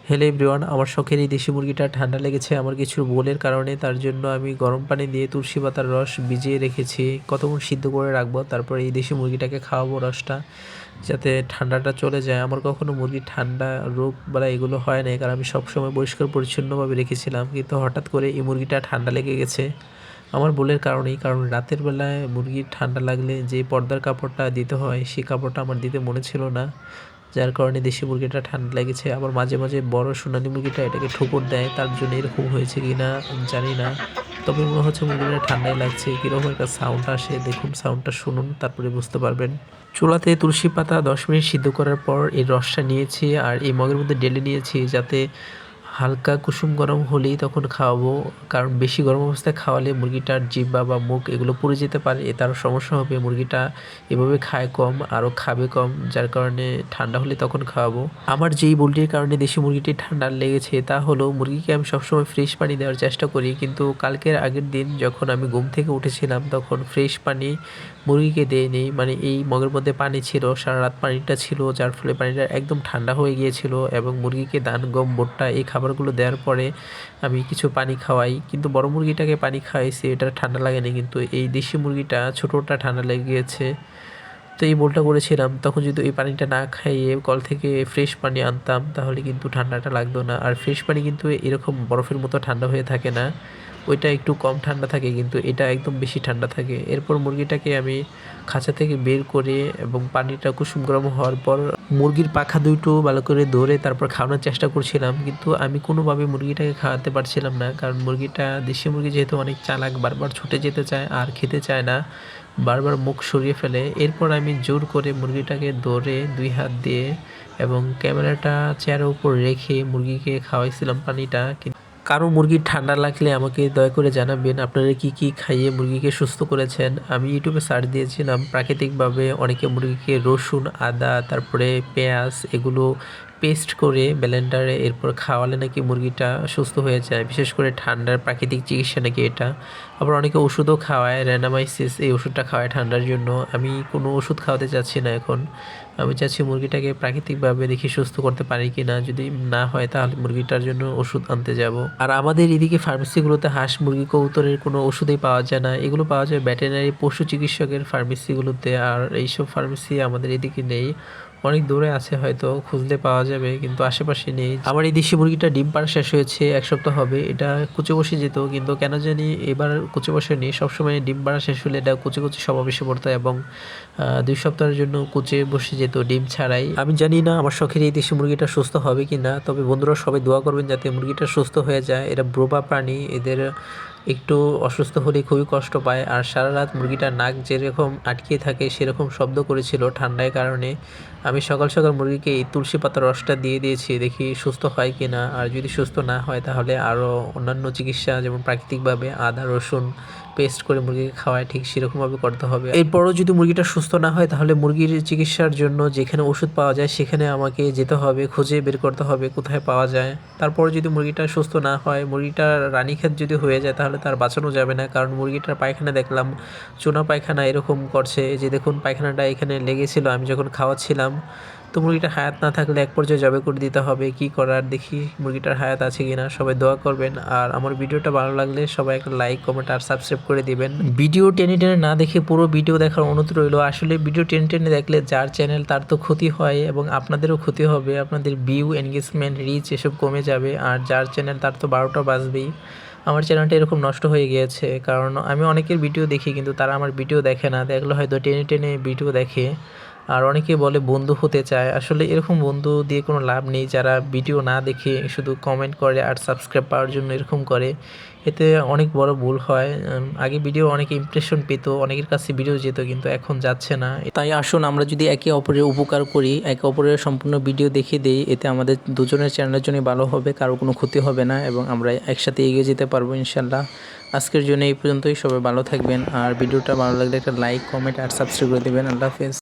Hello everyone, আমার শখের এই দেশি মুরগিটা ঠান্ডা লেগেছে আমার কিছু বোলের কারণে। তার জন্য আমি গরম পানি দিয়ে তুলসী পাতার রস ভিজিয়ে রেখেছি, কতক্ষণ সিদ্ধ করে রাখবো। তারপর এই দেশি মুরগিটাকে খাওয়াবো রসটা, যাতে ঠান্ডাটা চলে যায়। আমার কখনো মুরগির ঠান্ডা রোগ বা এগুলো হয় না, কারণ আমি সবসময় পরিষ্কার পরিচ্ছন্নভাবে রেখেছিলাম। কিন্তু হঠাৎ করে এই মুরগিটা ঠান্ডা লেগে গেছে আমার বোলের কারণেই। কারণ রাতের বেলায় মুরগির ঠান্ডা লাগলে যে পর্দার কাপড়টা দিতে হয় সেই কাপড়টা আমার দিতে মনে ছিল না, যার কারণে দেশি মুরগিটা ঠান্ডা লেগেছে। আবার মাঝে মাঝে বড় সোনালী মুরগিটা এটাকে ঠোকর দেয়, তার জন্য এরকম হয়েছে কি না জানি না। তবে মনে হচ্ছে মুরগিটা ঠান্ডাই লাগছে। কীরকম একটা সাউন্ড আসে, দেখুন সাউন্ডটা শুনুন, তারপরে বুঝতে পারবেন। চুলাতে তুলসী পাতা 10 মিনিট সিদ্ধ করার পর এই রসটা নিয়েছি আর এই মগের মধ্যে ঢেলে নিয়েছি, যাতে হালকা কুসুম গরম হলেই তখন খাওয়াবো। কারণ বেশি গরম অবস্থায় খাওয়ালে মুরগিটার জিহ্বা বা মুখ এগুলো পুড়ে যেতে পারে, এতে আরও সমস্যা হবে। মুরগিটা এভাবে খায় কম, আরও খাবে কম, যার কারণে ঠান্ডা হলে তখন খাওয়াবো। আমার যেই ভুলটির কারণে দেশি মুরগিটি ঠান্ডা লেগেছে তা হলো, মুরগিকে আমি সবসময় ফ্রেশ পানি দেওয়ার চেষ্টা করি, কিন্তু কালকের আগের দিন যখন আমি ঘুম থেকে উঠেছিলাম তখন ফ্রেশ পানি মুরগিকে দেয়নি। মানে এই মগের মধ্যে পানি ছিল, সারা রাত পানিটা ছিল, যার ফলে পানিটা একদম ঠান্ডা হয়ে গিয়েছিল। এবং মুরগিকে ধান, গম, ভুট্টা এই খাবারগুলো দেওয়ার পরে আমি কিছু পানি খাওয়াই, কিন্তু বড় মুরগিটাকে পানি খাওয়াইছি, এটা ঠান্ডা লাগেনি। কিন্তু এই দেশি মুরগিটা ছোটোটা ঠান্ডা লেগে গিয়েছে। তো এই ভুলটা করেছিলাম, তখন যদি এই পানিটা না খাইয়ে কল থেকে ফ্রেশ পানি আনতাম তাহলে কিন্তু ঠান্ডাটা লাগতো না। আর ফ্রেশ পানি কিন্তু এরকম বরফের মতো ঠান্ডা হয়ে থাকে না, ওইটা একটু কম ঠান্ডা থাকে, কিন্তু এটা একদম বেশি ঠান্ডা থাকে। এরপর মুরগিটাকে আমি খাঁচা থেকে বের করে এবং পানিটা কুসুম গরম হওয়ার পর মুরগির পাখা দুটো ভালো করে ধরে তারপর খাওয়ানোর চেষ্টা করছিলাম, কিন্তু আমি কোনোভাবে মুরগিটাকে খাওয়াতে পারছিলাম না। কারণ মুরগিটা, দেশি মুরগি যেহেতু অনেক চালাক, বারবার ছুটে যেতে চায় আর খেতে চায় না, বারবার মুখ সরিয়ে ফেলে। এরপর আমি জোর করে মুরগিটাকে ধরে 2 হাত দিয়ে এবং ক্যামেরাটা চেয়ারের উপর রেখে মুরগিকে খাওয়াইছিলাম পানিটা। কারো মুরগির ঠান্ডা লাগলে আমাকে দয়া করে জানাবেন আপনারা কি কি খাইয়ে মুরগিকে সুস্থ করেছেন। আমি ইউটিউবে সার্চ দিয়েছিলাম প্রাকৃতিকভাবে অনেকে মুরগিকে রসুন, আদা, তারপরে পেঁয়াজ এগুলো পেস্ট করে ব্লেন্ডারে এরপর খাওয়ালে নাকি মুরগিটা সুস্থ হয়ে যায়। বিশেষ করে ঠান্ডার প্রাকৃতিক চিকিৎসা নাকি এটা। আবার অনেকে ওষুধও খাওয়ায়, র্যানামাইসিস এই ওষুধটা খাওয়ায় ঠান্ডার জন্য। আমি কোনো ওষুধ খাওয়াতে চাচ্ছি না এখন, আমি চাচ্ছি মুরগিটাকে প্রাকৃতিকভাবে দেখি সুস্থ করতে পারি কি না। যদি না হয় তাহলে মুরগিটার জন্য ওষুধ আনতে যাব। আর আমাদের এদিকে ফার্মেসিগুলোতে হাঁস, মুরগি, কবুতরের কোনো ওষুধই পাওয়া যায় না, এগুলো পাওয়া যায় ভেটেরিনারি পশু চিকিৎসকের ফার্মেসিগুলোতে। আর এইসব ফার্মেসি আমাদের এদিকে নেই, অনেক দূরে আছে, হয়তো খুঁজলে পাওয়া যাবে, কিন্তু আশেপাশে নেই। আমার এই দেশি মুরগিটা ডিম পাড়া শেষ হয়েছে, 1 সপ্তাহ হবে। এটা কুচে বসে যেত, কিন্তু কেন জানি এবার কুচে বসেনি। সবসময় ডিম পাড়া শেষ হলে এটা কুচে কুচে সমাবেশে পড়তো এবং 2 সপ্তাহের জন্য কুচে বসে যেত ডিম ছাড়াই। আমি জানি না আমার শখের এই দেশি মুরগিটা সুস্থ হবে কি না, তবে বন্ধুরা সবাই দোয়া করবেন যাতে মুরগিটা সুস্থ হয়ে যায়। এরা ব্রোবা প্রাণী, এদের একটু অসুস্থ হলে খুবই কষ্ট পায়। আর সারা রাত মুরগিটার নাক যেরকম আটকিয়ে থাকে সেরকম শব্দ করেছিল ঠান্ডার কারণে। আমি সকাল সকাল মুরগিকে এই তুলসী পাতার রসটা দিয়ে দিয়েছি, দেখি সুস্থ হয় কি না। আর যদি সুস্থ না হয় তাহলে আরও অন্যান্য চিকিৎসা, যেমন প্রাকৃতিকভাবে আদা রসুন পেস্ট করে মুরগিকে খাওয়ায়, ঠিক সেরকমভাবে করতে হবে। এরপরও যদি মুরগিটা সুস্থ না হয় তাহলে মুরগির চিকিৎসার জন্য যেখানে ওষুধ পাওয়া যায় সেখানে আমাকে যেতে হবে, খুঁজে বের করতে হবে কোথায় পাওয়া যায়। তারপর যদি মুরগিটা সুস্থ না হয়, মুরগিটার রানীক্ষেত যদি হয়ে যায় তাহলে তার বাঁচানো যাবে না। কারণ মুরগিটার পায়খানা দেখলাম চুনা পায়খানা এরকম করছে, যে দেখুন পায়খানাটা এখানে লেগেছিল আমি যখন খাওয়াচ্ছিলাম। তো মুরগিটা হায়াত না থাকলে এক পর্যায়ে জবে করে দিতে হবে, কি করার, দেখি মুরগিটার হায়াত আছে কিনা। সবাই দোয়া করবেন। আর আমার ভিডিওটা ভালো লাগলে সবাই একটা লাইক, কমেন্ট আর সাবস্ক্রাইব করে দিবেন। ভিডিও টেনে টেনে না দেখে পুরো ভিডিও দেখার অনুরোধ রইল। আসলে ভিডিও টেনে টেনে দেখলে যার চ্যানেল তার তো ক্ষতি হয় এবং আপনাদেরও ক্ষতি হবে, আপনাদের ভিউ, এনগেজমেন্ট, রিচ এসব কমে যাবে। আর যার চ্যানেল তার তো 12টা বাজবেই। আমার চ্যানেলটা এরকম নষ্ট হয়ে গিয়েছে, কারণ আমি অনেকের ভিডিও দেখি কিন্তু তারা আমার ভিডিও দেখে না, দেখলে হয়তো টেনে টেনে ভিডিও দেখে। আর অনেকে বলে বন্ধু হতে চায়, আসলে এরকম বন্ধু দিয়ে কোনো লাভ নেই। যারা ভিডিও না দেখে শুধু কমেন্ট করে আর সাবস্ক্রাইব পাওয়ার জন্য এরকম করে, এতে অনেক বড় ভুল হয়। আগে ভিডিও অনেকে ইমপ্রেশন পেত, অনেকের কাছে ভিডিও যেত, কিন্তু এখন যাচ্ছে না। তাই আসুন আমরা যদি একে অপরের উপকার করি, একে অপরের সম্পূর্ণ ভিডিও দেখিয়ে দিই, এতে আমাদের দুজনের চ্যানেলের জন্য ভালো হবে, কারো কোনো ক্ষতি হবে না এবং আমরা একসাথে এগিয়ে যেতে পারবো ইনশাল্লাহ। আজকের জন্য এই পর্যন্তই, সবাই ভালো থাকবেন। আর ভিডিওটা ভালো লাগলে একটা লাইক, কমেন্ট আর সাবস্ক্রাইব করে দেবেন। আল্লাহ হাফেজ।